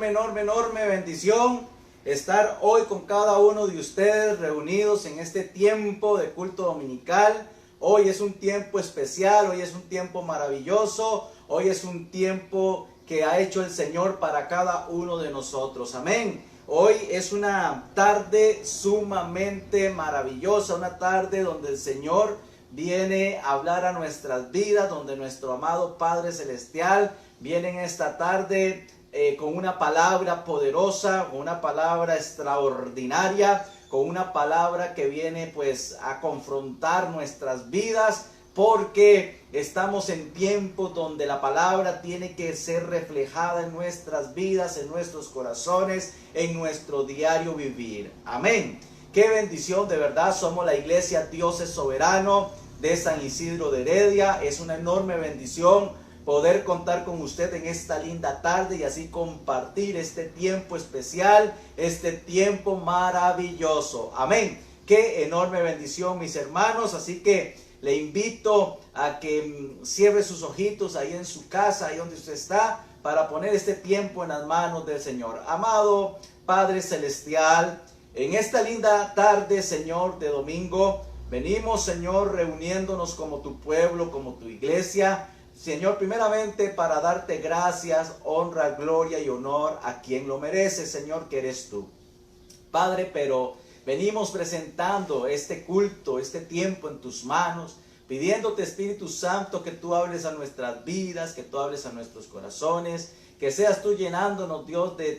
enorme bendición estar hoy con cada uno de ustedes reunidos en este tiempo de culto dominical. Hoy es un tiempo especial, hoy es un tiempo maravilloso, hoy es un tiempo que ha hecho el Señor para cada uno de nosotros. Amén. Hoy es una tarde sumamente maravillosa, una tarde donde el Señor viene a hablar a nuestras vidas, donde nuestro amado Padre Celestial viene en esta tarde con una palabra poderosa, con una palabra extraordinaria, con una palabra que viene pues a confrontar nuestras vidas, porque estamos en tiempos donde la palabra tiene que ser reflejada en nuestras vidas, en nuestros corazones, en nuestro diario vivir. Amén. Qué bendición, de verdad. Somos la iglesia Dios es Soberano de San Isidro de Heredia. Es una enorme bendición poder contar con usted en esta linda tarde y así compartir este tiempo especial, este tiempo maravilloso. Amén. Qué enorme bendición, mis hermanos. Así que le invito a que cierre sus ojitos ahí en su casa, ahí donde usted está, para poner este tiempo en las manos del Señor. Amado Padre Celestial, en esta linda tarde, Señor, de domingo, venimos, Señor, reuniéndonos como tu pueblo, como tu iglesia, Señor, primeramente para darte gracias, honra, gloria y honor a quien lo merece, Señor, que eres tú. Padre, pero venimos presentando este culto, este tiempo en tus manos, pidiéndote, Espíritu Santo, que tú hables a nuestras vidas, que tú hables a nuestros corazones, que seas tú llenándonos, Dios, de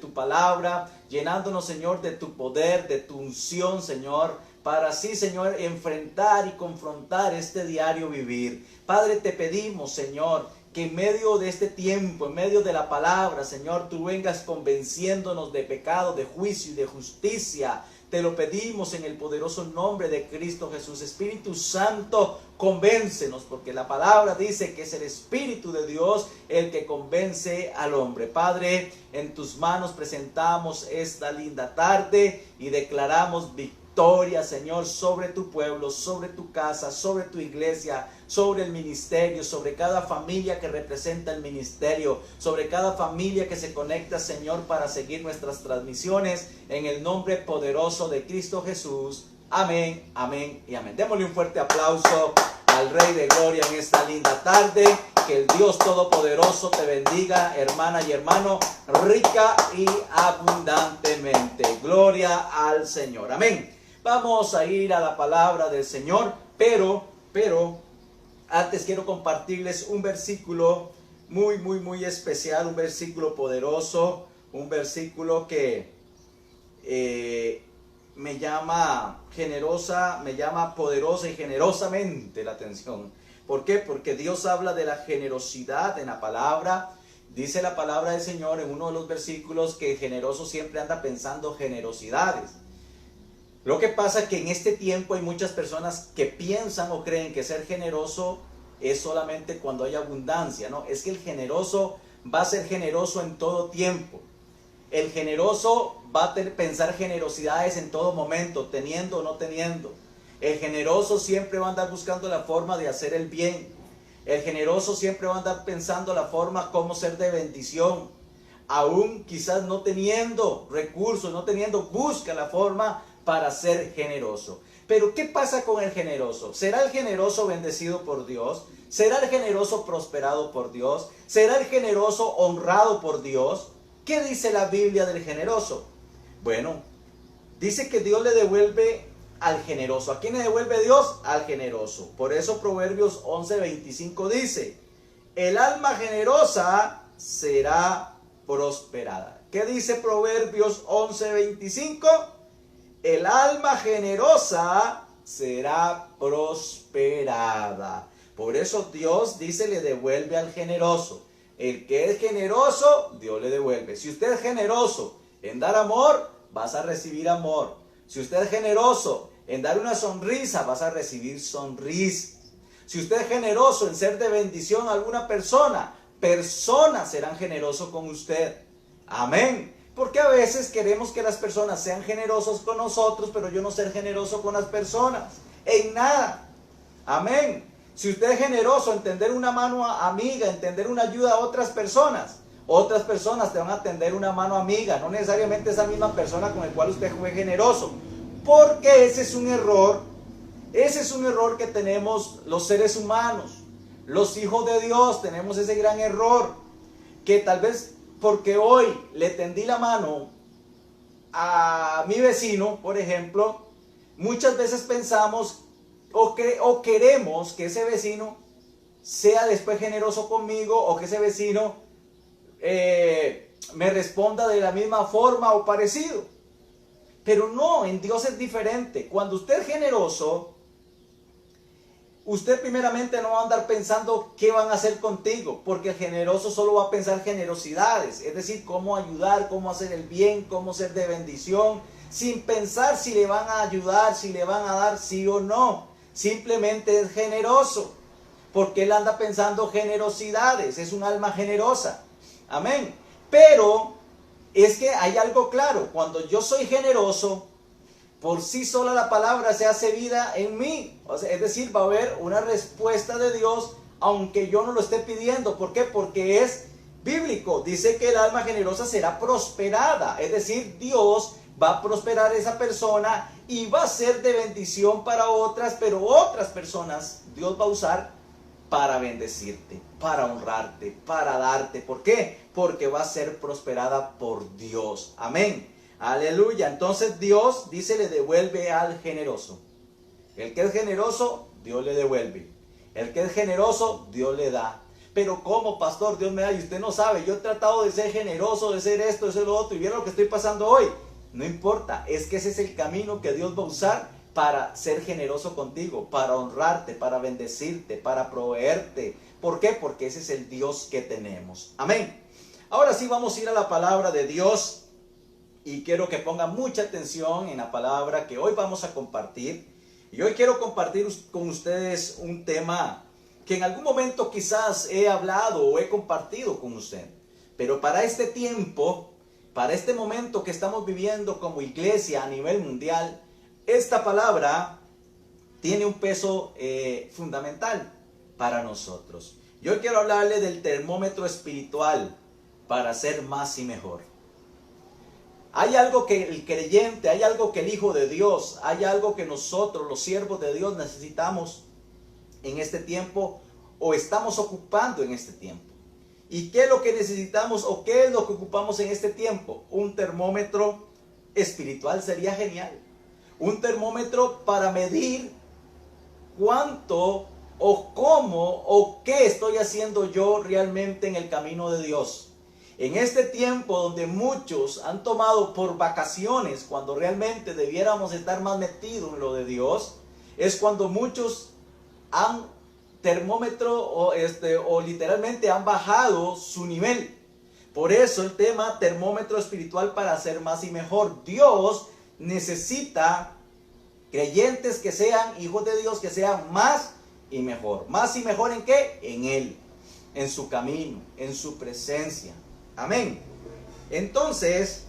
tu palabra, llenándonos, Señor, de tu poder, de tu unción, Señor, para así, Señor, enfrentar y confrontar este diario vivir. Padre, te pedimos, Señor, que en medio de este tiempo, en medio de la palabra, Señor, tú vengas convenciéndonos de pecado, de juicio y de justicia. Te lo pedimos en el poderoso nombre de Cristo Jesús. Espíritu Santo, convéncenos, porque la palabra dice que es el Espíritu de Dios el que convence al hombre. Padre, en tus manos presentamos esta linda tarde y declaramos victoria, Señor, sobre tu pueblo, sobre tu casa, sobre tu iglesia, sobre el ministerio, sobre cada familia que representa el ministerio, sobre cada familia que se conecta, Señor, para seguir nuestras transmisiones, en el nombre poderoso de Cristo Jesús. Amén, amén y amén. Démosle un fuerte aplauso al Rey de Gloria en esta linda tarde. Que el Dios Todopoderoso te bendiga, hermana y hermano, rica y abundantemente. Gloria al Señor. Amén. Vamos a ir a la palabra del Señor, pero antes quiero compartirles un versículo muy especial, un versículo poderoso, un versículo que me llama poderosa y generosamente la atención. ¿Por qué? Porque Dios habla de la generosidad en la palabra. Dice la palabra del Señor en uno de los versículos que el generoso siempre anda pensando generosidades. Lo que pasa es que en este tiempo hay muchas personas que piensan o creen que ser generoso es solamente cuando hay abundancia, ¿no? Es que el generoso va a ser generoso en todo tiempo. El generoso va a pensar generosidades en todo momento, teniendo o no teniendo. El generoso siempre va a andar buscando la forma de hacer el bien. El generoso siempre va a andar pensando la forma cómo ser de bendición. Aún quizás no teniendo recursos, no teniendo, busca la forma para ser generoso. Pero ¿qué pasa con el generoso? ¿Será el generoso bendecido por Dios? ¿Será el generoso prosperado por Dios? ¿Será el generoso honrado por Dios? ¿Qué dice la Biblia del generoso? Bueno, dice que Dios le devuelve al generoso. ¿A quién le devuelve Dios? Al generoso. Por eso Proverbios 11:25 dice: el alma generosa será prosperada. ¿Qué dice Proverbios 11:25? El alma generosa será prosperada. Por eso Dios dice, le devuelve al generoso. El que es generoso, Dios le devuelve. Si usted es generoso en dar amor, vas a recibir amor. Si usted es generoso en dar una sonrisa, vas a recibir sonrisa. Si usted es generoso en ser de bendición a alguna persona, personas serán generosos con usted. Amén. Porque a veces queremos que las personas sean generosos con nosotros, pero yo no ser generoso con las personas. En nada. Amén. Si usted es generoso en tender una mano amiga, en tender una ayuda a otras personas, Otras personas te van a tender una mano amiga, no necesariamente esa misma persona con la cual usted fue generoso. Porque ese es un error que tenemos los seres humanos, los hijos de Dios, tenemos ese gran error, que tal vez porque hoy le tendí la mano a mi vecino, por ejemplo, muchas veces pensamos o queremos que ese vecino sea después generoso conmigo, o que ese vecino me responda de la misma forma o parecido. Pero no, en Dios es diferente. Cuando usted es generoso, usted primeramente no va a andar pensando qué van a hacer contigo, porque el generoso solo va a pensar generosidades, es decir, cómo ayudar, cómo hacer el bien, cómo ser de bendición, sin pensar si le van a ayudar, si le van a dar sí o no. Simplemente es generoso, porque él anda pensando generosidades, es un alma generosa. Amén. Pero es que hay algo claro, cuando yo soy generoso, por sí sola la palabra se hace vida en mí. O sea, es decir, va a haber una respuesta de Dios, aunque yo no lo esté pidiendo. ¿Por qué? Porque es bíblico. Dice que el alma generosa será prosperada. Es decir, Dios va a prosperar a esa persona y va a ser de bendición para otras, pero otras personas Dios va a usar para bendecirte, para honrarte, para darte. ¿Por qué? Porque va a ser prosperada por Dios. Amén. Aleluya. Entonces Dios dice, le devuelve al generoso. El que es generoso, Dios le devuelve. El que es generoso, Dios le da. Pero ¿cómo, pastor? Dios me da y usted no sabe. Yo he tratado de ser generoso, de ser esto, de ser lo otro, y vieron lo que estoy pasando hoy. No importa, es que ese es el camino que Dios va a usar para ser generoso contigo, para honrarte, para bendecirte, para proveerte. ¿Por qué? Porque ese es el Dios que tenemos. Amén. Ahora sí vamos a ir a la palabra de Dios. Y quiero que pongan mucha atención en la palabra que hoy vamos a compartir. Y hoy quiero compartir con ustedes un tema que en algún momento quizás he hablado o he compartido con usted. Pero para este tiempo, para este momento que estamos viviendo como iglesia a nivel mundial, esta palabra tiene un peso fundamental para nosotros. Yo quiero hablarle del termómetro espiritual para ser más y mejor. Hay algo que el creyente, hay algo que el Hijo de Dios, hay algo que nosotros, los siervos de Dios, necesitamos en este tiempo o estamos ocupando en este tiempo. ¿Y qué es lo que necesitamos o qué es lo que ocupamos en este tiempo? Un termómetro espiritual sería genial. Un termómetro para medir cuánto o cómo o qué estoy haciendo yo realmente en el camino de Dios. En este tiempo donde muchos han tomado por vacaciones, cuando realmente debiéramos estar más metidos en lo de Dios, es cuando muchos han termómetro o literalmente han bajado su nivel. Por eso el tema termómetro espiritual para ser más y mejor. Dios necesita creyentes que sean hijos de Dios, que sean más y mejor. ¿Más y mejor en qué? En Él, en su camino, en su presencia. Amén. Entonces,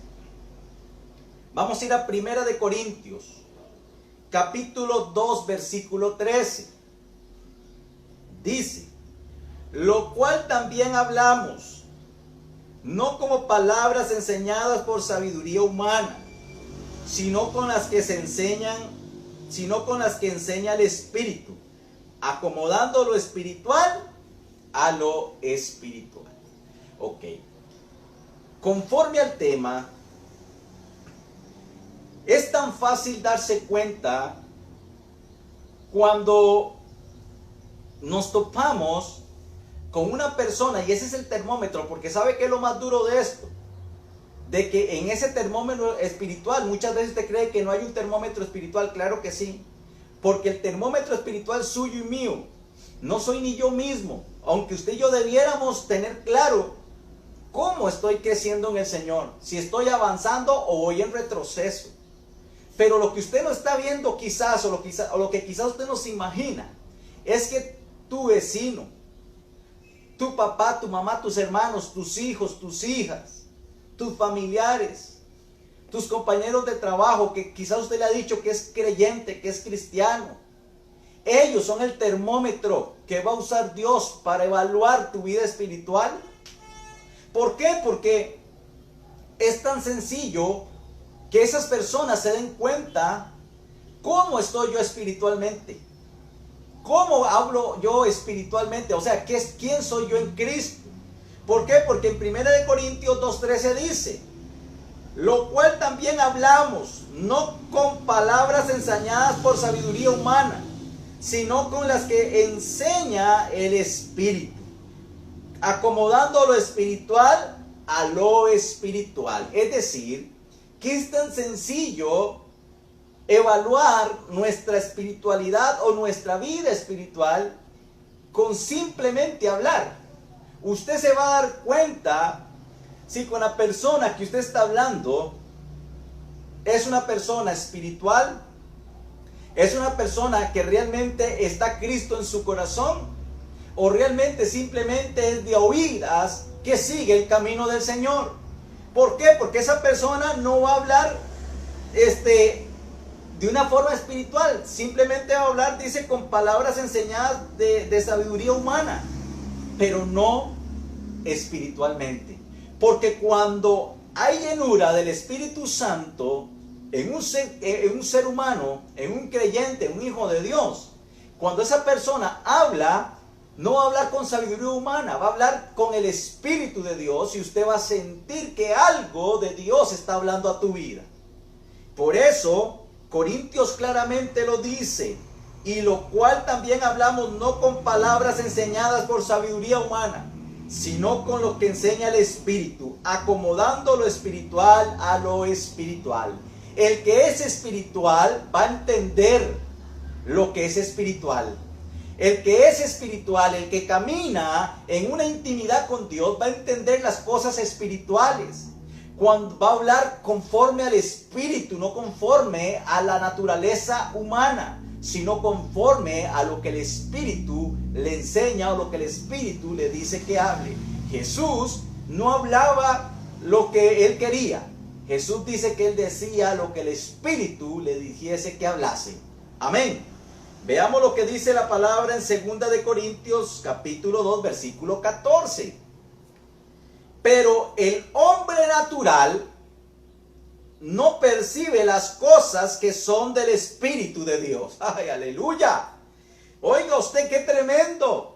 vamos a ir a 1 de Corintios, capítulo 2, versículo 13. Dice, lo cual también hablamos, no como palabras enseñadas por sabiduría humana, sino con las que enseña el Espíritu, acomodando lo espiritual a lo espiritual. Ok. Conforme al tema, es tan fácil darse cuenta cuando nos topamos con una persona, y ese es el termómetro, porque ¿sabe qué es lo más duro de esto? De que en ese termómetro espiritual, muchas veces usted cree que no hay un termómetro espiritual. Claro que sí, porque el termómetro espiritual suyo y mío, no soy ni yo mismo, aunque usted y yo debiéramos tener claro cómo estoy creciendo en el Señor, si estoy avanzando o voy en retroceso. Pero lo que usted no está viendo quizás, o lo que quizás usted no se imagina, es que tu vecino, tu papá, tu mamá, tus hermanos, tus hijos, tus hijas, tus familiares, tus compañeros de trabajo, que quizás usted le ha dicho que es creyente, que es cristiano, ellos son el termómetro que va a usar Dios para evaluar tu vida espiritual. ¿Por qué? Porque es tan sencillo que esas personas se den cuenta cómo estoy yo espiritualmente. ¿Cómo hablo yo espiritualmente? O sea, ¿quién soy yo en Cristo? ¿Por qué? Porque en 1 Corintios 2:13 dice: lo cual también hablamos, no con palabras enseñadas por sabiduría humana, sino con las que enseña el Espíritu, acomodando lo espiritual a lo espiritual. Es decir, que es tan sencillo evaluar nuestra espiritualidad o nuestra vida espiritual con simplemente hablar. Usted se va a dar cuenta si con la persona que usted está hablando es una persona espiritual, es una persona que realmente está Cristo en su corazón, o realmente simplemente es de oídas que sigue el camino del Señor. ¿Por qué? Porque esa persona no va a hablar de una forma espiritual, simplemente va a hablar, dice, con palabras enseñadas de sabiduría humana, pero no espiritualmente. Porque cuando hay llenura del Espíritu Santo en un ser humano, en un creyente, en un hijo de Dios, cuando esa persona habla, no va a hablar con sabiduría humana, va a hablar con el Espíritu de Dios, y usted va a sentir que algo de Dios está hablando a tu vida. Por eso Corintios claramente lo dice: y lo cual también hablamos no con palabras enseñadas por sabiduría humana, sino con lo que enseña el Espíritu, acomodando lo espiritual a lo espiritual. El que es espiritual va a entender lo que es espiritual. El que es espiritual, el que camina en una intimidad con Dios, va a entender las cosas espirituales. Cuando va a hablar conforme al Espíritu, no conforme a la naturaleza humana, sino conforme a lo que el Espíritu le enseña o lo que el Espíritu le dice que hable. Jesús no hablaba lo que él quería. Jesús dice que él decía lo que el Espíritu le dijese que hablase. Amén. Veamos lo que dice la palabra en 2 de Corintios capítulo 2 versículo 14. Pero el hombre natural no percibe las cosas que son del Espíritu de Dios. ¡Ay, aleluya! Oiga usted, qué tremendo.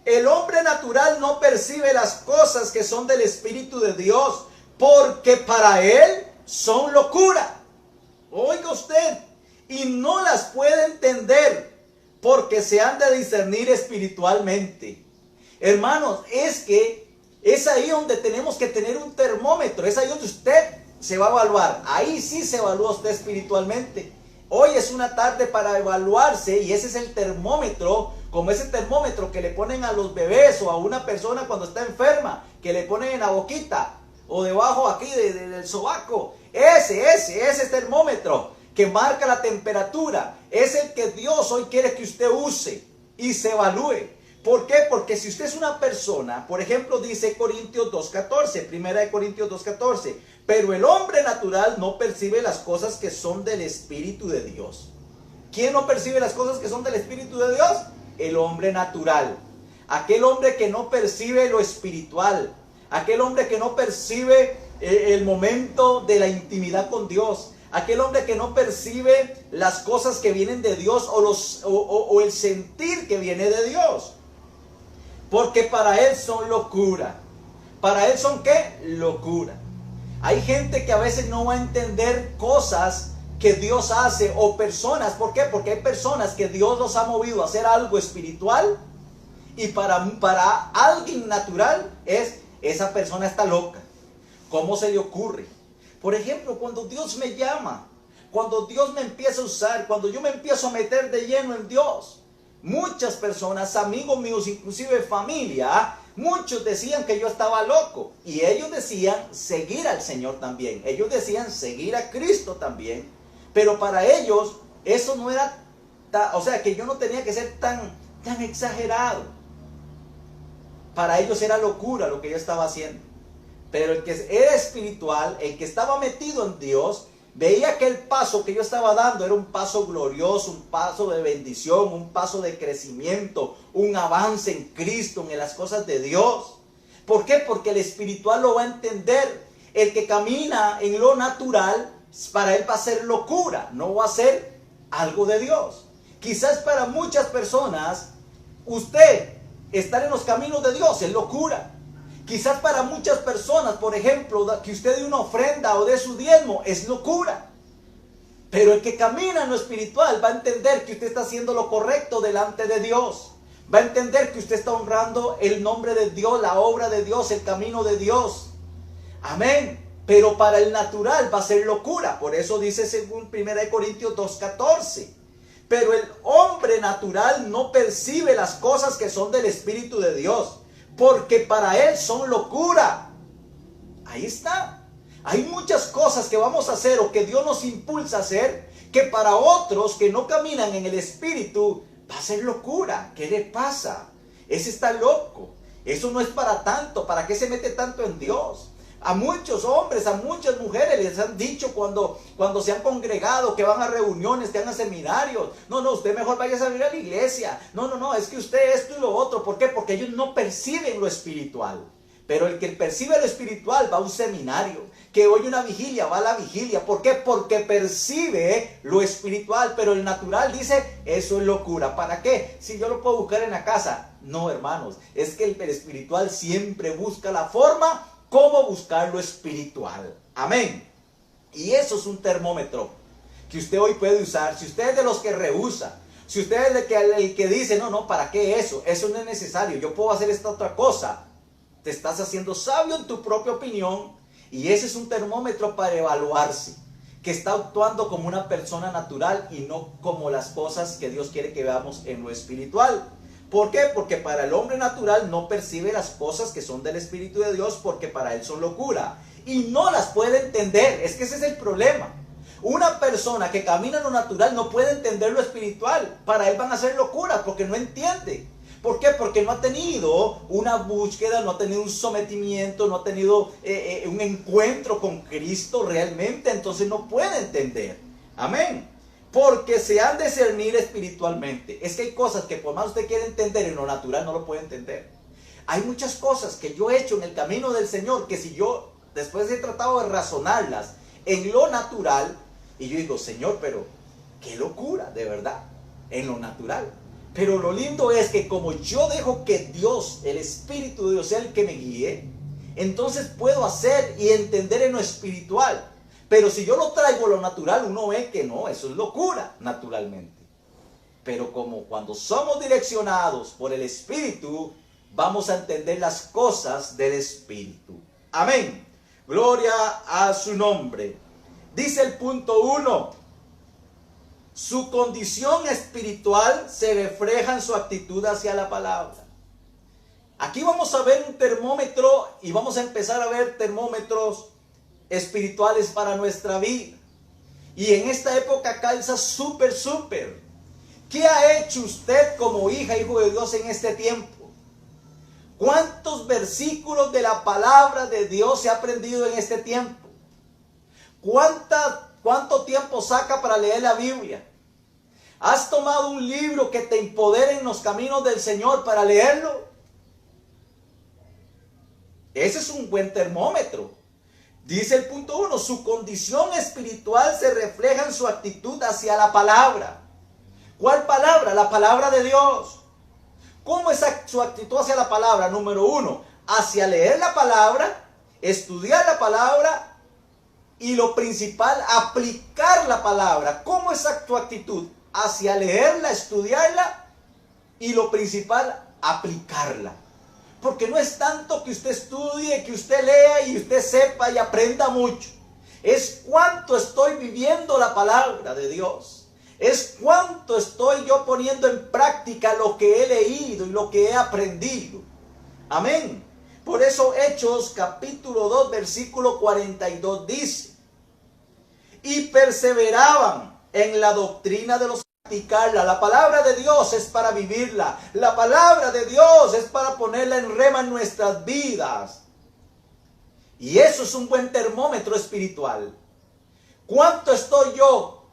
El hombre natural no percibe las cosas que son del Espíritu de Dios, porque para él son locura. Oiga usted, y no las puede entender, porque se han de discernir espiritualmente. Hermanos, es ahí donde tenemos que tener un termómetro. Es ahí donde usted se va a evaluar. Ahí sí se evalúa usted espiritualmente. Hoy es una tarde para evaluarse, y ese es el termómetro, como ese termómetro que le ponen a los bebés o a una persona cuando está enferma, que le ponen en la boquita o debajo aquí del sobaco. Ese termómetro que marca la temperatura es el que Dios hoy quiere que usted use y se evalúe. ¿Por qué? Porque si usted es una persona, por ejemplo, dice Corintios 2:14, 1 Corintios 2:14, pero el hombre natural no percibe las cosas que son del Espíritu de Dios. ¿Quién no percibe las cosas que son del Espíritu de Dios? El hombre natural. Aquel hombre que no percibe lo espiritual. Aquel hombre que no percibe el momento de la intimidad con Dios. Aquel hombre que no percibe las cosas que vienen de Dios o el sentir que viene de Dios. Porque para él son locura. ¿Para él son qué? Locura. Hay gente que a veces no va a entender cosas que Dios hace, o personas. ¿Por qué? Porque hay personas que Dios los ha movido a hacer algo espiritual, y para alguien natural esa persona está loca. ¿Cómo se le ocurre? Por ejemplo, cuando Dios me llama, cuando Dios me empieza a usar, cuando yo me empiezo a meter de lleno en Dios, muchas personas, amigos míos, inclusive familia, muchos decían que yo estaba loco, y ellos decían seguir al Señor también, ellos decían seguir a Cristo también, pero para ellos eso no era, o sea, que yo no tenía que ser tan exagerado. Para ellos era locura lo que yo estaba haciendo. Pero el que era espiritual, el que estaba metido en Dios, veía que el paso que yo estaba dando era un paso glorioso, un paso de bendición, un paso de crecimiento, un avance en Cristo, en las cosas de Dios. ¿Por qué? Porque el espiritual lo va a entender. El que camina en lo natural, para él va a ser locura, no va a ser algo de Dios. Quizás para muchas personas, usted estar en los caminos de Dios es locura. Quizás para muchas personas, por ejemplo, que usted dé una ofrenda o dé su diezmo es locura. Pero el que camina en lo espiritual va a entender que usted está haciendo lo correcto delante de Dios. Va a entender que usted está honrando el nombre de Dios, la obra de Dios, el camino de Dios. Amén. Pero para el natural va a ser locura. Por eso dice según 1 Corintios 2:14. Pero el hombre natural no percibe las cosas que son del Espíritu de Dios, porque para él son locura. Ahí está. Hay muchas cosas que vamos a hacer o que Dios nos impulsa a hacer, que para otros que no caminan en el Espíritu va a ser locura. ¿Qué le pasa? Ese está loco. Eso no es para tanto. ¿Para qué se mete tanto en Dios? A muchos hombres, a muchas mujeres les han dicho cuando se han congregado, que van a reuniones, que van a seminarios: no, usted mejor vaya a salir a la iglesia. No, es que usted esto y lo otro. ¿Por qué? Porque ellos no perciben lo espiritual. Pero el que percibe lo espiritual va a un seminario, que oye una vigilia, va a la vigilia. ¿Por qué? Porque percibe lo espiritual. Pero el natural dice: eso es locura. ¿Para qué? Si yo lo puedo buscar en la casa. No, hermanos, es que el espiritual siempre busca la forma cómo buscar lo espiritual. Amén. Y eso es un termómetro que usted hoy puede usar. Si usted es de los que rehúsa, si usted es el que dice: no, ¿para qué eso? Eso no es necesario, yo puedo hacer esta otra cosa. Te estás haciendo sabio en tu propia opinión, y ese es un termómetro para evaluarse, que está actuando como una persona natural y no como las cosas que Dios quiere que veamos en lo espiritual. ¿Por qué? Porque para el hombre natural no percibe las cosas que son del Espíritu de Dios, porque para él son locura y no las puede entender. Es que ese es el problema. Una persona que camina en lo natural no puede entender lo espiritual. Para él van a ser locura porque no entiende. ¿Por qué? Porque no ha tenido una búsqueda, no ha tenido un sometimiento, no ha tenido un encuentro con Cristo realmente. Entonces no puede entender. Amén. Porque se han de discernir espiritualmente. Es que hay cosas que por más usted quiere entender en lo natural, no lo puede entender. Hay muchas cosas que yo he hecho en el camino del Señor, que si yo después he tratado de razonarlas en lo natural, y yo digo: Señor, pero qué locura, de verdad, en lo natural. Pero lo lindo es que como yo dejo que Dios, el Espíritu de Dios, sea el que me guíe, entonces puedo hacer y entender en lo espiritual. Pero si yo lo traigo a lo natural, uno ve que no, eso es locura, naturalmente. Pero como cuando somos direccionados por el Espíritu, vamos a entender las cosas del Espíritu. Amén. Gloria a su nombre. Dice el punto 1. Su condición espiritual se refleja en su actitud hacia la palabra. Aquí vamos a ver un termómetro y vamos a empezar a ver termómetros espirituales para nuestra vida. Y en esta época calza súper. ¿Qué ha hecho usted como hija, hijo de Dios en este tiempo? ¿Cuántos versículos de la palabra de Dios se ha aprendido en este tiempo? ¿Cuánto tiempo saca para leer la Biblia? ¿Has tomado un libro que te empodere en los caminos del Señor para leerlo? Ese es un buen termómetro. Dice el punto 1, su condición espiritual se refleja en su actitud hacia la palabra. ¿Cuál palabra? La palabra de Dios. ¿Cómo es su actitud hacia la palabra? Número 1, hacia leer la palabra, estudiar la palabra y lo principal, aplicar la palabra. ¿Cómo es tu actitud? Hacia leerla, estudiarla y lo principal, aplicarla. Porque no es tanto que usted estudie, que usted lea y usted sepa y aprenda mucho. Es cuánto estoy viviendo la palabra de Dios. Es cuánto estoy yo poniendo en práctica lo que he leído y lo que he aprendido. Amén. Por eso Hechos capítulo 2 versículo 42 dice: y perseveraban en la doctrina de los practicarla. La palabra de Dios es para vivirla. La palabra de Dios es para ponerla en rema en nuestras vidas. Y eso es un buen termómetro espiritual. ¿Cuánto estoy yo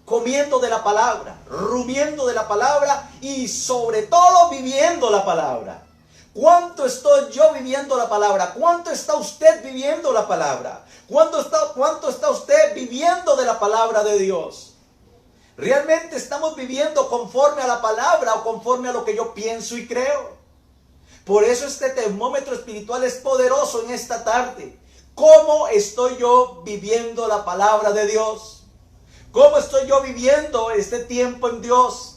comiendo de la palabra, rumiendo de la palabra y sobre todo viviendo la palabra? ¿Cuánto estoy yo viviendo la palabra? ¿Cuánto está usted viviendo la palabra? ¿Cuánto está usted viviendo de la palabra de Dios? ¿Realmente estamos viviendo conforme a la palabra o conforme a lo que yo pienso y creo? Por eso este termómetro espiritual es poderoso en esta tarde. ¿Cómo estoy yo viviendo la palabra de Dios? ¿Cómo estoy yo viviendo este tiempo en Dios?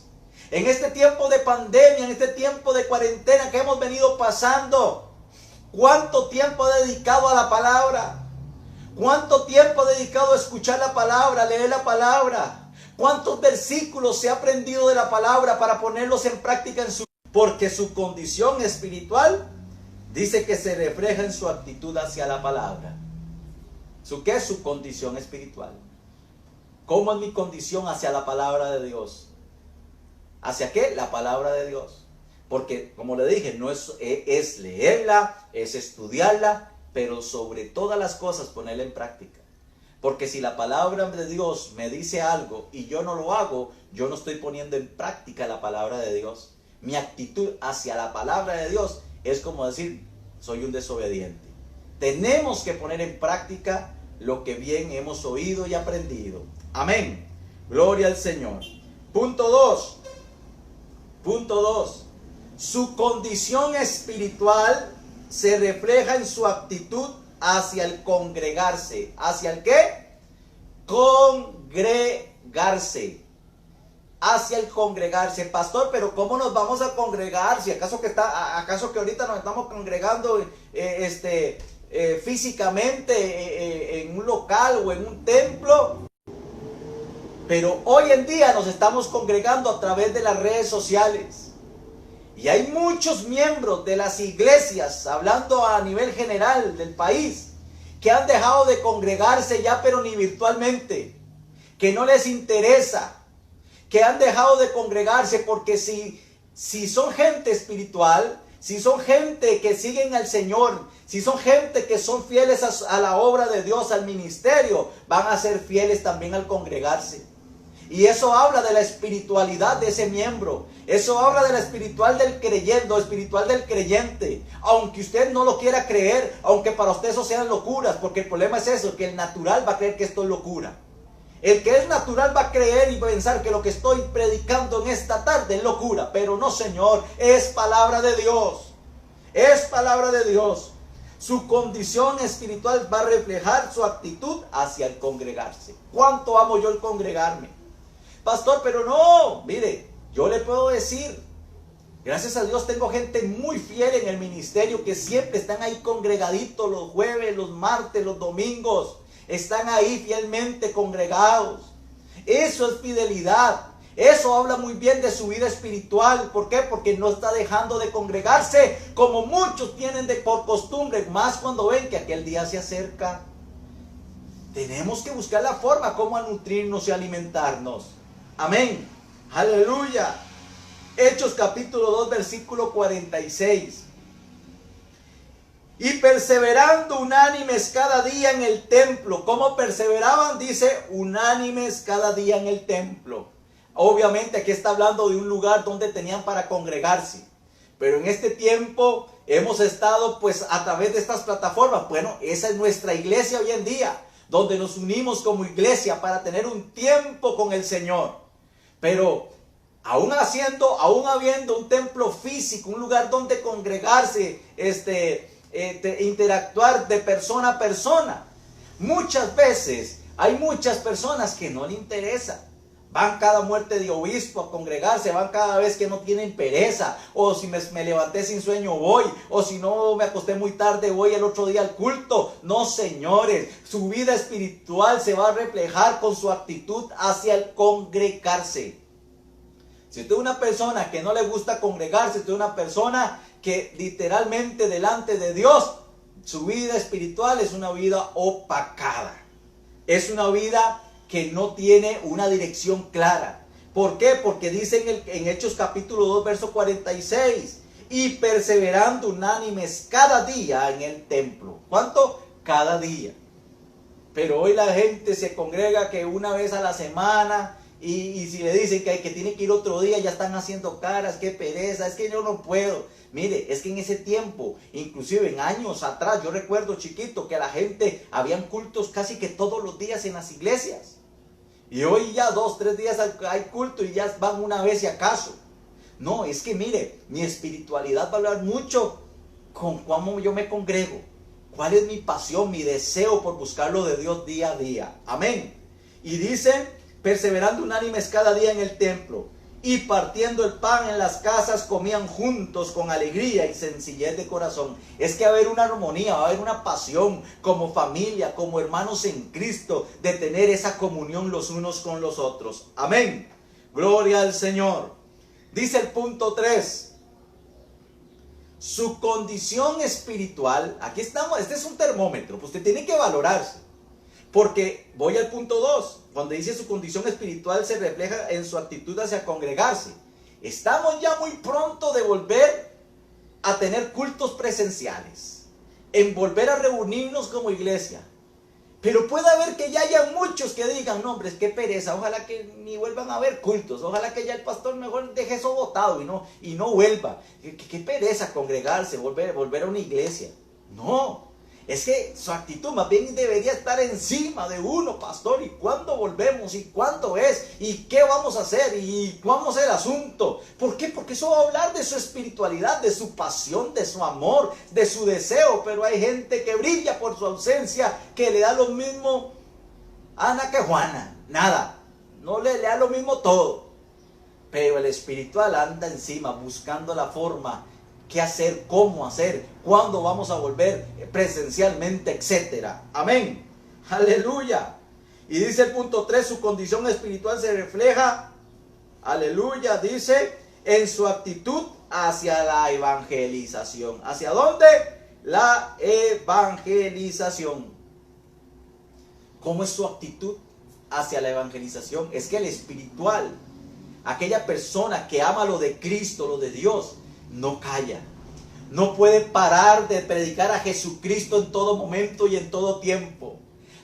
En este tiempo de pandemia, en este tiempo de cuarentena que hemos venido pasando, ¿cuánto tiempo he dedicado a la palabra? ¿Cuánto tiempo he dedicado a escuchar la palabra, a leer la palabra? ¿Cuántos versículos se ha aprendido de la palabra para ponerlos en práctica en su vida? Porque su condición espiritual dice que se refleja en su actitud hacia la palabra. ¿Qué es su condición espiritual? ¿Cómo es mi condición hacia la palabra de Dios? ¿Hacia qué? La palabra de Dios. Porque, como le dije, no es leerla, es estudiarla, pero sobre todas las cosas ponerla en práctica. Porque si la palabra de Dios me dice algo y yo no lo hago, yo no estoy poniendo en práctica la palabra de Dios. Mi actitud hacia la palabra de Dios es como decir, soy un desobediente. Tenemos que poner en práctica lo que bien hemos oído y aprendido. Amén. Gloria al Señor. Punto 2. Su condición espiritual se refleja en su actitud hacia el congregarse. ¿Hacia el qué? Congregarse. Hacia el congregarse. Pastor, pero ¿cómo nos vamos a congregar? Si acaso que ahorita nos estamos congregando físicamente en un local o en un templo. Pero hoy en día nos estamos congregando a través de las redes sociales. Y hay muchos miembros de las iglesias, hablando a nivel general del país, que han dejado de congregarse ya, pero ni virtualmente. Que no les interesa. Que han dejado de congregarse porque si son gente espiritual, si son gente que siguen al Señor, si son gente que son fieles a la obra de Dios, al ministerio, van a ser fieles también al congregarse. Y eso habla de la espiritualidad de ese miembro. Eso habla de la espiritual del creyente. Aunque usted no lo quiera creer, aunque para usted eso sean locuras, porque el problema es eso, que el natural va a creer que esto es locura. El que es natural va a creer y pensar que lo que estoy predicando en esta tarde es locura. Pero no, Señor, es palabra de Dios. Es palabra de Dios. Su condición espiritual va a reflejar su actitud hacia el congregarse. ¿Cuánto amo yo el congregarme? Pastor, pero no, mire, yo le puedo decir, gracias a Dios tengo gente muy fiel en el ministerio que siempre están ahí congregaditos los jueves, los martes, los domingos. Están ahí fielmente congregados. Eso es fidelidad. Eso habla muy bien de su vida espiritual. ¿Por qué? Porque no está dejando de congregarse como muchos tienen por costumbre, más cuando ven que aquel día se acerca. Tenemos que buscar la forma como nutrirnos y alimentarnos. Amén. Aleluya. Hechos capítulo 2 versículo 46. Y perseverando unánimes cada día en el templo. ¿Cómo perseveraban? Dice, unánimes cada día en el templo. Obviamente aquí está hablando de un lugar donde tenían para congregarse. Pero en este tiempo hemos estado pues a través de estas plataformas. Bueno, esa es nuestra iglesia hoy en día, donde nos unimos como iglesia para tener un tiempo con el Señor. Pero aún habiendo un templo físico, un lugar donde congregarse, interactuar de persona a persona, muchas veces hay muchas personas que no le interesa. Van cada muerte de obispo a congregarse, van cada vez que no tienen pereza, o si me levanté sin sueño voy, o si no me acosté muy tarde voy el otro día al culto. No, señores, su vida espiritual se va a reflejar con su actitud hacia el congregarse. Si usted es una persona que no le gusta congregarse, usted es una persona que literalmente delante de Dios, su vida espiritual es una vida opacada. Es una vida que no tiene una dirección clara. ¿Por qué? Porque dice en Hechos capítulo 2 verso 46, y perseverando unánimes cada día en el templo. ¿Cuánto? Cada día. Pero hoy la gente se congrega que una vez a la semana, y si le dicen que tiene que ir otro día, ya están haciendo caras, qué pereza, es que yo no puedo. Mire, es que en ese tiempo, inclusive en años atrás, yo recuerdo chiquito que la gente, habían cultos casi que todos los días en las iglesias. Y hoy ya 2, 3 días hay culto y ya van una vez si acaso. No, es que mire, mi espiritualidad va a hablar mucho con cómo yo me congrego. ¿Cuál es mi pasión, mi deseo por buscar lo de Dios día a día? Amén. Y dice, perseverando unánimes cada día en el templo y partiendo el pan en las casas, comían juntos con alegría y sencillez de corazón. Es que va a haber una armonía, va a haber una pasión como familia, como hermanos en Cristo, de tener esa comunión los unos con los otros. Amén. Gloria al Señor. Dice el punto 3. Su condición espiritual, aquí estamos, este es un termómetro, pues usted tiene que valorarse. Porque voy al punto 2, cuando dice su condición espiritual se refleja en su actitud hacia congregarse. Estamos ya muy pronto de volver a tener cultos presenciales, en volver a reunirnos como iglesia. Pero puede haber que ya haya muchos que digan, no hombre, es que pereza, ojalá que ni vuelvan a haber cultos, ojalá que ya el pastor mejor deje eso botado y no vuelva. Qué pereza congregarse, volver a una iglesia. No, es que su actitud más bien debería estar encima de uno, pastor. ¿Y cuándo volvemos? ¿Y cuándo es? ¿Y qué vamos a hacer? ¿Y cómo es el asunto? ¿Por qué? Porque eso va a hablar de su espiritualidad, de su pasión, de su amor, de su deseo. Pero hay gente que brilla por su ausencia, que le da lo mismo a Ana que Juana. Nada. No le da lo mismo todo. Pero el espiritual anda encima, buscando la forma, qué hacer, cómo hacer, cuándo vamos a volver presencialmente, etcétera. Amén. Aleluya. Y dice el punto 3, su condición espiritual se refleja, aleluya, dice, en su actitud hacia la evangelización. ¿Hacia dónde? La evangelización. ¿Cómo es su actitud hacia la evangelización? Es que el espiritual, aquella persona que ama lo de Cristo, lo de Dios, no calla, no puede parar de predicar a Jesucristo en todo momento y en todo tiempo.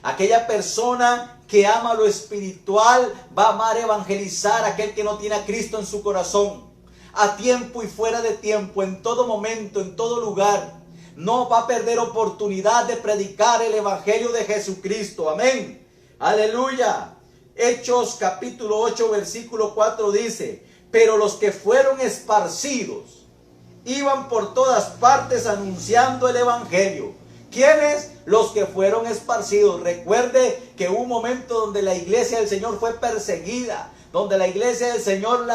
Aquella persona que ama lo espiritual va a amar evangelizar a aquel que no tiene a Cristo en su corazón, a tiempo y fuera de tiempo, en todo momento, en todo lugar. No va a perder oportunidad de predicar el evangelio de Jesucristo. Amén. Aleluya. Hechos capítulo 8 versículo 4 dice, pero los que fueron esparcidos iban por todas partes anunciando el evangelio. ¿Quiénes? Los que fueron esparcidos. Recuerde que hubo un momento donde la iglesia del Señor fue perseguida, donde la iglesia del Señor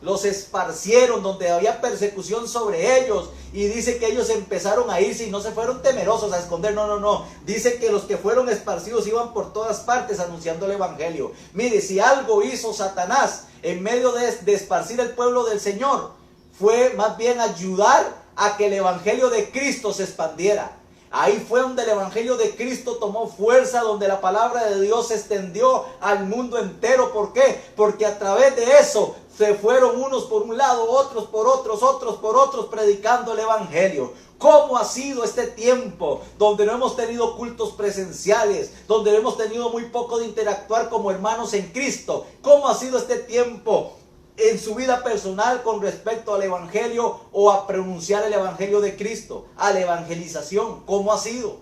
los esparcieron, donde había persecución sobre ellos. Y dice que ellos empezaron a irse y no se fueron temerosos a esconder. No. Dice que los que fueron esparcidos iban por todas partes anunciando el evangelio. Mire, si algo hizo Satanás en medio de esparcir el pueblo del Señor, fue más bien ayudar a que el evangelio de Cristo se expandiera. Ahí fue donde el evangelio de Cristo tomó fuerza, donde la palabra de Dios se extendió al mundo entero. ¿Por qué? Porque a través de eso se fueron unos por un lado, otros por otros, otros por otros, predicando el evangelio. ¿Cómo ha sido este tiempo donde no hemos tenido cultos presenciales, donde hemos tenido muy poco de interactuar como hermanos en Cristo? ¿Cómo ha sido este tiempo en su vida personal con respecto al evangelio o a pronunciar el evangelio de Cristo, a la evangelización? ¿Cómo ha sido?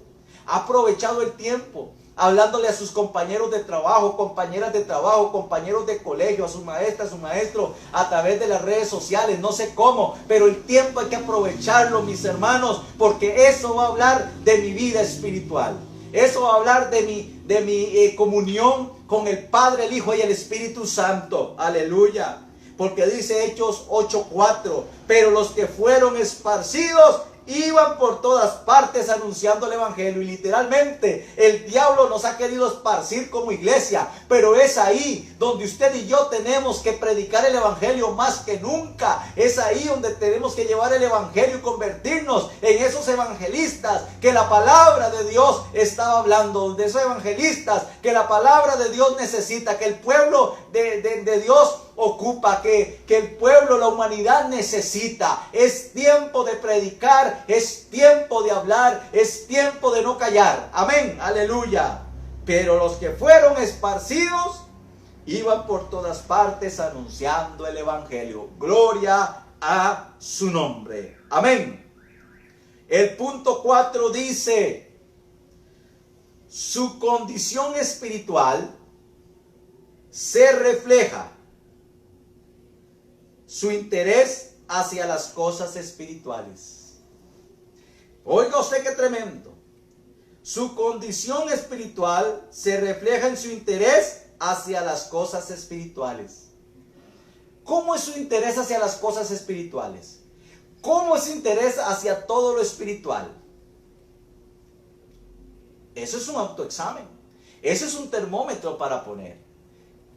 ¿Ha aprovechado el tiempo hablándole a sus compañeros de trabajo, compañeras de trabajo, compañeros de colegio, a su maestra, a su maestro, a través de las redes sociales? No sé cómo, pero el tiempo hay que aprovecharlo, mis hermanos, porque eso va a hablar de mi vida espiritual. Eso va a hablar de mi comunión con el Padre, el Hijo y el Espíritu Santo. Aleluya. Porque dice Hechos 8:4, pero los que fueron esparcidos iban por todas partes anunciando el evangelio. Y literalmente el diablo nos ha querido esparcir como iglesia, pero es ahí donde usted y yo tenemos que predicar el evangelio más que nunca. Es ahí donde tenemos que llevar el evangelio y convertirnos en esos evangelistas que la palabra de Dios estaba hablando, de esos evangelistas que la palabra de Dios necesita, que el pueblo de Dios ocupa, que el pueblo, la humanidad necesita. Es tiempo de predicar, es tiempo de hablar, es tiempo de no callar. Amén, aleluya. Pero los que fueron esparcidos iban por todas partes anunciando el evangelio. Gloria a su nombre. Amén. El punto 4 dice, su condición espiritual se refleja su interés hacia las cosas espirituales. Oiga usted qué tremendo. Su condición espiritual se refleja en su interés hacia las cosas espirituales. ¿Cómo es su interés hacia las cosas espirituales? ¿Cómo es su interés hacia todo lo espiritual? Eso es un autoexamen. Eso es un termómetro para poner.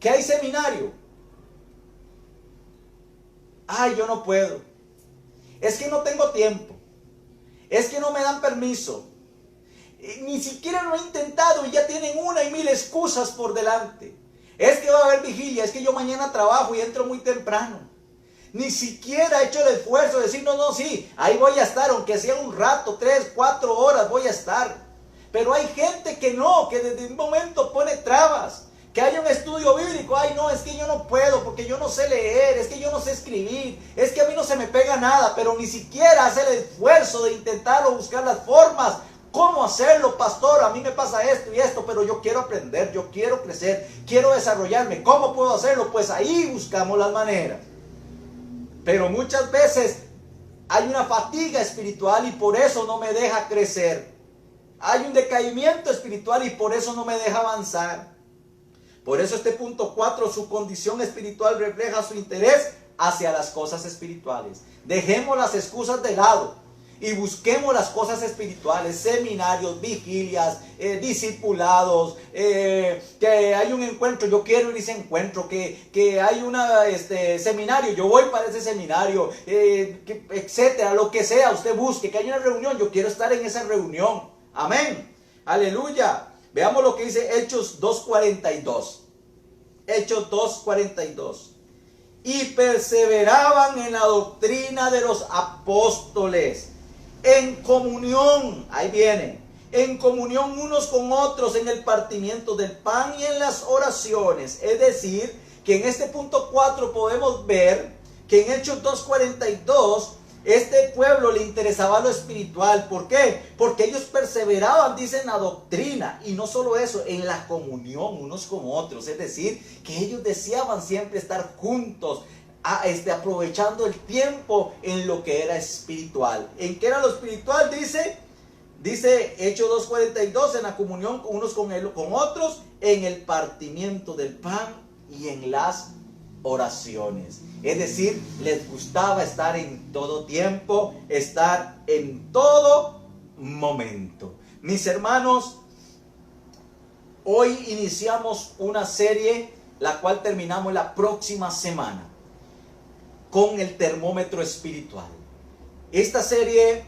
¿Qué hay seminario? Ay, yo no puedo. Es que no tengo tiempo. Es que no me dan permiso. Ni siquiera lo he intentado y ya tienen una y mil excusas por delante. Es que va a haber vigilia, es que yo mañana trabajo y entro muy temprano. Ni siquiera he hecho el esfuerzo de decir, no, sí, ahí voy a estar, aunque sea un rato, 3, 4 horas voy a estar. Pero hay gente que no, que desde un momento pone trabas. Que haya un estudio bíblico, ay no, es que yo no puedo porque yo no sé leer, es que yo no sé escribir, es que a mí no se me pega nada, pero ni siquiera hace el esfuerzo de intentar o buscar las formas. ¿Cómo hacerlo, pastor? A mí me pasa esto y esto, pero yo quiero aprender, yo quiero crecer, quiero desarrollarme. ¿Cómo puedo hacerlo? Pues ahí buscamos las maneras. Pero muchas veces hay una fatiga espiritual y por eso no me deja crecer. Hay un decaimiento espiritual y por eso no me deja avanzar. Por eso este punto 4, su condición espiritual refleja su interés hacia las cosas espirituales. Dejemos las excusas de lado y busquemos las cosas espirituales, seminarios, vigilias, discipulados, que hay un encuentro, yo quiero ir a ese encuentro, que hay un seminario, yo voy para ese seminario, etcétera, lo que sea, usted busque, que hay una reunión, yo quiero estar en esa reunión. Amén. Aleluya. Veamos lo que dice Hechos 2:42. Hechos 2:42. Y perseveraban en la doctrina de los apóstoles, en comunión, ahí viene, en comunión unos con otros, en el partimiento del pan y en las oraciones. Es decir, que en este punto 4 podemos ver que en Hechos 2:42 este pueblo le interesaba lo espiritual. ¿Por qué? Porque ellos perseveraban, dicen, en la doctrina. Y no solo eso, en la comunión unos con otros. Es decir, que ellos deseaban siempre estar juntos, aprovechando el tiempo en lo que era espiritual. ¿En qué era lo espiritual? Dice Hechos 2:42, en la comunión unos con otros, en el partimiento del pan y en las oraciones. Es decir, les gustaba estar en todo tiempo, estar en todo momento. Mis hermanos, hoy iniciamos una serie, la cual terminamos la próxima semana, con el termómetro espiritual. Esta serie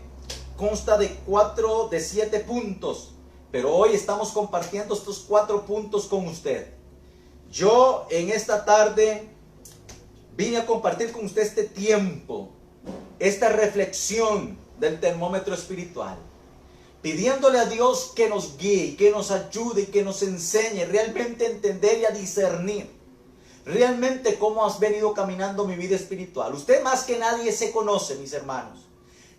consta de 7 puntos, pero hoy estamos compartiendo estos 4 puntos con usted. Yo en esta tarde vine a compartir con usted este tiempo, esta reflexión del termómetro espiritual, pidiéndole a Dios que nos guíe, que nos ayude y que nos enseñe realmente a entender y a discernir realmente cómo has venido caminando mi vida espiritual. Usted más que nadie se conoce, mis hermanos.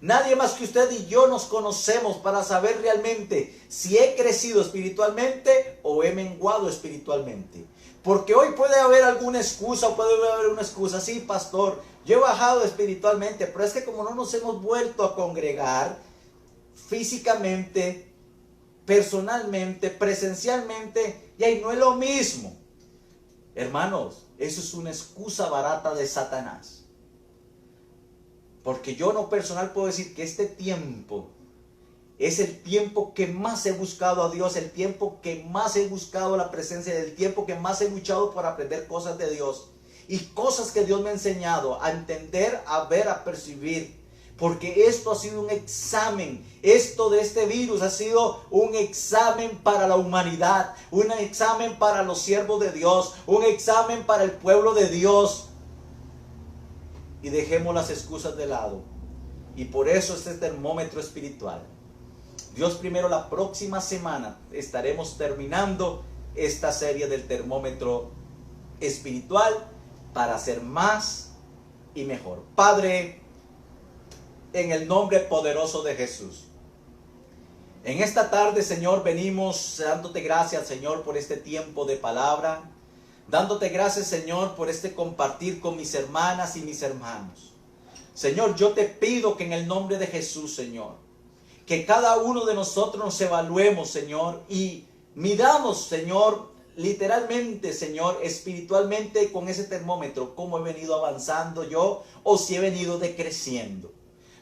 Nadie más que usted y yo nos conocemos para saber realmente si he crecido espiritualmente o he menguado espiritualmente. Porque hoy puede haber alguna excusa, sí, pastor, yo he bajado espiritualmente, pero es que como no nos hemos vuelto a congregar físicamente, personalmente, presencialmente, y ahí no es lo mismo. Hermanos, eso es una excusa barata de Satanás. Porque yo no personal puedo decir que este tiempo es el tiempo que más he buscado a Dios, el tiempo que más he buscado la presencia, el tiempo que más he luchado por aprender cosas de Dios y cosas que Dios me ha enseñado a entender, a ver, a percibir. Porque esto ha sido un examen, esto de este virus ha sido un examen para la humanidad, un examen para los siervos de Dios, un examen para el pueblo de Dios. Y dejemos las excusas de lado. Y por eso este termómetro espiritual. Dios primero, la próxima semana estaremos terminando esta serie del termómetro espiritual para ser más y mejor. Padre, en el nombre poderoso de Jesús, en esta tarde, Señor, venimos dándote gracias, Señor, por este tiempo de palabra, dándote gracias, Señor, por este compartir con mis hermanas y mis hermanos. Señor, yo te pido que en el nombre de Jesús, Señor, que cada uno de nosotros nos evaluemos, Señor, y miramos, Señor, literalmente, Señor, espiritualmente con ese termómetro, cómo he venido avanzando yo o si he venido decreciendo.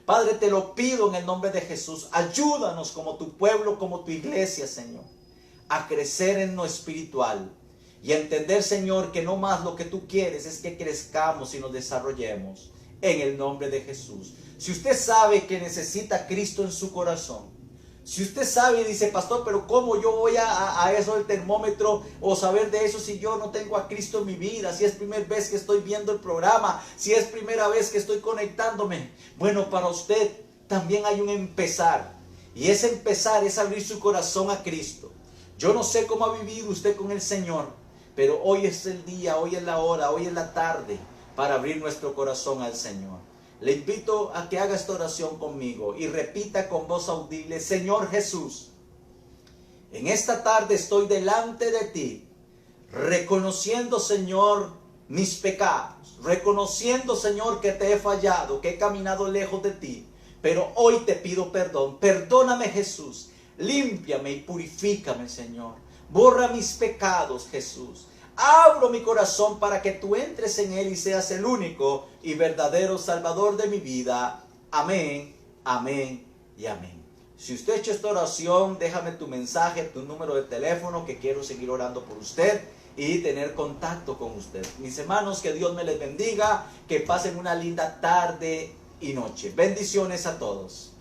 Padre, te lo pido en el nombre de Jesús. Ayúdanos como tu pueblo, como tu iglesia, Señor, a crecer en lo espiritual y a entender, Señor, que no más lo que tú quieres es que crezcamos y nos desarrollemos en el nombre de Jesús. Si usted sabe que necesita a Cristo en su corazón, si usted sabe y dice, pastor, pero ¿cómo yo voy a eso del termómetro o saber de eso si yo no tengo a Cristo en mi vida? Si es primera vez que estoy viendo el programa, si es primera vez que estoy conectándome. Bueno, para usted también hay un empezar. Y ese empezar es abrir su corazón a Cristo. Yo no sé cómo ha vivido usted con el Señor, pero hoy es el día, hoy es la hora, hoy es la tarde para abrir nuestro corazón al Señor. Le invito a que haga esta oración conmigo y repita con voz audible: Señor Jesús, en esta tarde estoy delante de ti, reconociendo, Señor, mis pecados, reconociendo, Señor, que te he fallado, que he caminado lejos de ti, pero hoy te pido perdón. Perdóname, Jesús, límpiame y purifícame, Señor, borra mis pecados, Jesús. Abro mi corazón para que tú entres en él y seas el único y verdadero Salvador de mi vida. Amén, amén y amén. Si usted ha hecho esta oración, déjame tu mensaje, tu número de teléfono, que quiero seguir orando por usted y tener contacto con usted. Mis hermanos, que Dios me les bendiga, que pasen una linda tarde y noche. Bendiciones a todos.